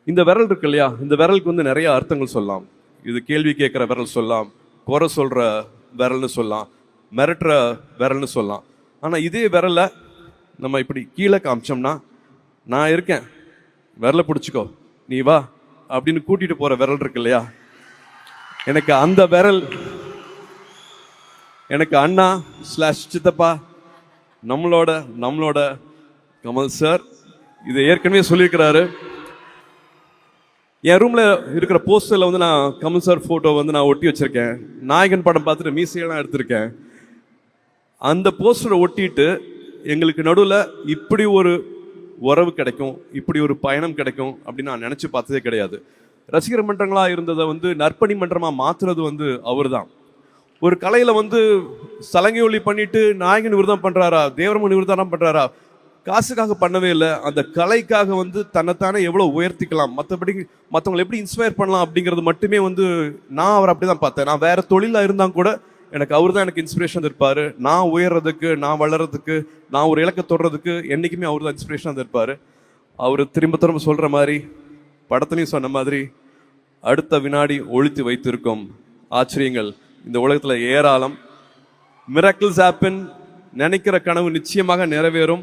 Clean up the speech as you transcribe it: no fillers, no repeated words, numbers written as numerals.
இந்த விரல் இருக்கு இல்லையா, இந்த விரலுக்கு வந்து நிறைய அர்த்தங்கள் சொல்லலாம். இது கேள்வி கேட்குற விரல் சொல்லலாம், குறை சொல்ற விரல்னு சொல்லலாம், மிரட்டுற விரல்னு சொல்லலாம். ஆனால் இதே விரலை நம்ம இப்படி கீழே காமிச்சோம்னா, நான் இருக்கேன், விரலை பிடிச்சிக்கோ, நீ வா அப்படின்னு கூட்டிட்டு போற விரல் இருக்கு இல்லையா, எனக்கு அந்த விரல், எனக்கு அண்ணா ஸ்லாஷ் சித்தப்பா, நம்மளோட கமல் சார் இதை ஏற்கனவே சொல்லியிருக்கிறாரு. என் ரூம்ல இருக்கிற போஸ்டர்ல வந்து நான் கமல் சார் போட்டோ வந்து நான் ஒட்டி வச்சிருக்கேன். நாயகன் படம் பார்த்துட்டு மீசையெல்லாம் எடுத்திருக்கேன். அந்த போஸ்டரை ஒட்டிட்டு எங்களுக்கு நடுவில் இப்படி ஒரு உறவு கிடைக்கும், இப்படி ஒரு பயணம் கிடைக்கும் அப்படின்னு நான் நினைச்சு பார்த்ததே கிடையாது. ரசிகர் மன்றங்களா இருந்ததை வந்து நற்பணி மன்றமா மாத்துறது வந்து அவர் தான். ஒரு கலையில வந்து சலங்கை ஒளி பண்ணிட்டு நாயகன் இவர் பண்றாரா, தேவரமன் இவர் தான் பண்றாரா, காசுக்காக பண்ணவே இல்லை. அந்த கலைக்காக வந்து தன்னைத்தானே எவ்வளவு உயர்த்திக்கலாம், மற்றபடி மற்றவங்களை எப்படி இன்ஸ்பயர் பண்ணலாம் அப்படிங்கிறது மட்டுமே வந்து நான் அவர் அப்படிதான் பார்த்தேன். நான் வேற தொழிலா இருந்தா கூட எனக்கு அவர் தான் எனக்கு இன்ஸ்பிரேஷன் இருப்பாரு. நான் உயர்றதுக்கு, நான் வளர்றதுக்கு, நான் ஒரு இலக்கை தொடுறதுக்கு என்னைக்குமே அவர் தான் இன்ஸ்பிரேஷன் இருப்பாரு. அவர் திரும்ப சொல்ற மாதிரி, படத்துலையும் சொன்ன மாதிரி, அடுத்த வினாடி ஒழித்து வைத்திருக்கும் ஆச்சரியங்கள் இந்த உலகத்துல ஏராளம். Miracles happen. நினைக்கிற கனவு நிச்சயமாக நிறைவேறும்.